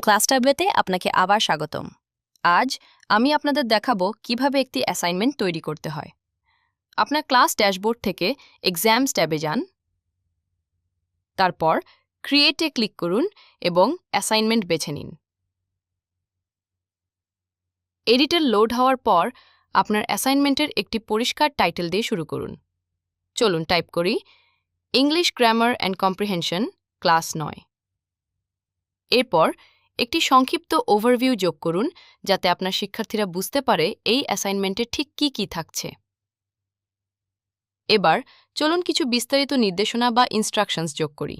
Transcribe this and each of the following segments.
Class ট্যাবলেটে আপনাকে আবার স্বাগতম। আজ আমি আপনাদের দেখাবো কিভাবে একটি অ্যাসাইনমেন্ট তৈরি করতে হয়। আপনার ক্লাস ড্যাশবোর্ড থেকে এক্সামস ট্যাবে যান, তারপর ক্রিয়েটে ক্লিক করুন এবং অ্যাসাইনমেন্ট বেছে নিন। এডিটর লোড হওয়ার পর আপনার অ্যাসাইনমেন্টের একটি পরিষ্কার টাইটেল দিয়ে শুরু করুন। চলুন টাইপ করি, English grammar and comprehension class 9। এরপর একটি সংক্ষিপ্ত ওভারভিউ যোগ করুন যাতে আপনার শিক্ষার্থীরা বুঝতে পারে এই অ্যাসাইনমেন্টে ঠিক কী কী থাকছে। এবার চলুন কিছু বিস্তারিত নির্দেশনা বা ইনস্ট্রাকশনস যোগ করি।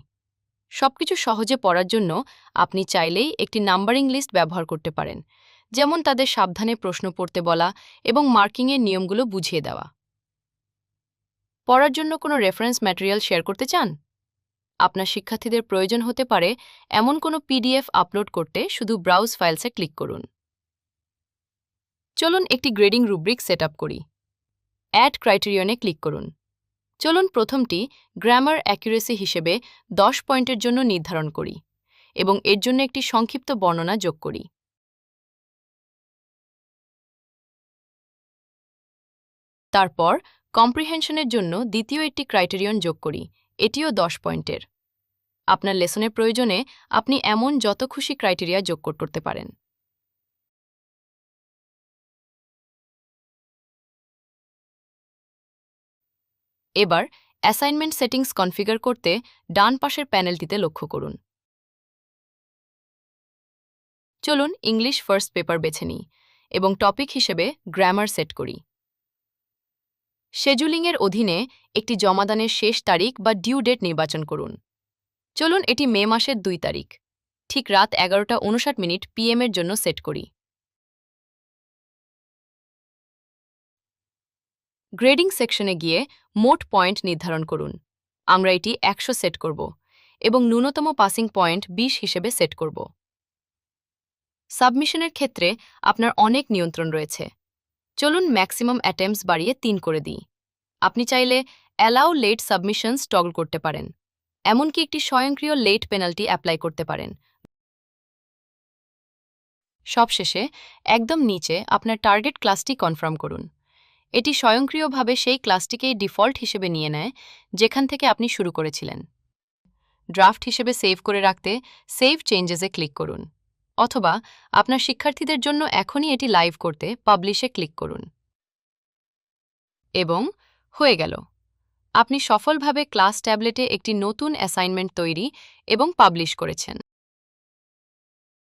সবকিছু সহজে পড়ার জন্য আপনি চাইলেই একটি নাম্বারিং লিস্ট ব্যবহার করতে পারেন, যেমন তাদের সাবধানে প্রশ্ন পড়তে বলা এবং মার্কিংয়ের নিয়মগুলো বুঝিয়ে দেওয়া। পড়ার জন্য কোনো রেফারেন্স ম্যাটেরিয়াল শেয়ার করতে চান? আপনার শিক্ষার্থীদের প্রয়োজন হতে পারে এমন কোনো পিডিএফ আপলোড করতে শুধু ব্রাউজ ফাইলসে ক্লিক করুন। চলুন একটি গ্রেডিং রুব্রিক সেট আপ করি। অ্যাড ক্রাইটেরিয়নে ক্লিক করুন। চলুন প্রথমটি গ্রামার অ্যাকুরেসি হিসেবে 10 পয়েন্টের জন্য নির্ধারণ করি এবং এর জন্য একটি সংক্ষিপ্ত বর্ণনা যোগ করি। তারপর কম্প্রিহেনশনের জন্য দ্বিতীয় একটি ক্রাইটেরিয়ন যোগ করি, এটিও 10 পয়েন্টের। আপনার লেসনের প্রয়োজনে আপনি এমন যত খুশি ক্রাইটেরিয়া যোগ করতে পারেন। এবার অ্যাসাইনমেন্ট সেটিংস কনফিগার করতে ডান পাশের প্যানেলটিতে লক্ষ্য করুন। চলুন ইংলিশ ফার্স্ট পেপার বেছে নিই এবং টপিক হিসেবে গ্রামার সেট করি। শেডিউলিংয়ের অধীনে একটি জমাদানের শেষ তারিখ বা ডিউ ডেট নির্বাচন করুন। চলুন এটি মে মাসের 2 তারিখ, ঠিক রাত 11:59 PM এর জন্য সেট করি। গ্রেডিং সেকশনে গিয়ে মোট পয়েন্ট নির্ধারণ করুন। আমরা এটি 100 সেট করব এবং ন্যূনতম পাসিং পয়েন্ট 20 হিসেবে সেট করব। সাবমিশনের ক্ষেত্রে আপনার অনেক নিয়ন্ত্রণ রয়েছে। চলুন ম্যাক্সিমাম অ্যাটেম্পটস বাড়িয়ে 3 করে দিই। আপনি চাইলে অ্যালাউ লেট সাবমিশনস টগল করতে পারেন, এমনকি একটি স্বয়ংক্রিয় লেট পেনাল্টি অ্যাপ্লাই করতে পারেন। সবশেষে একদম নিচে আপনার টার্গেট ক্লাসটি কনফার্ম করুন। এটি স্বয়ংক্রিয়ভাবে সেই ক্লাসটিকেই ডিফল্ট হিসেবে নিয়ে নেয় যেখান থেকে আপনি শুরু করেছিলেন। ড্রাফট হিসেবে সেভ করে রাখতে সেভ চেঞ্জেসে ক্লিক করুন, অথবা আপনার শিক্ষার্থীদের জন্য এখনই এটি লাইভ করতে পাবলিশে ক্লিক করুন। এবং হয়ে গেল, আপনি সফলভাবে ক্লাস ট্যাবলেটে একটি নতুন অ্যাসাইনমেন্ট তৈরি এবং পাবলিশ করেছেন।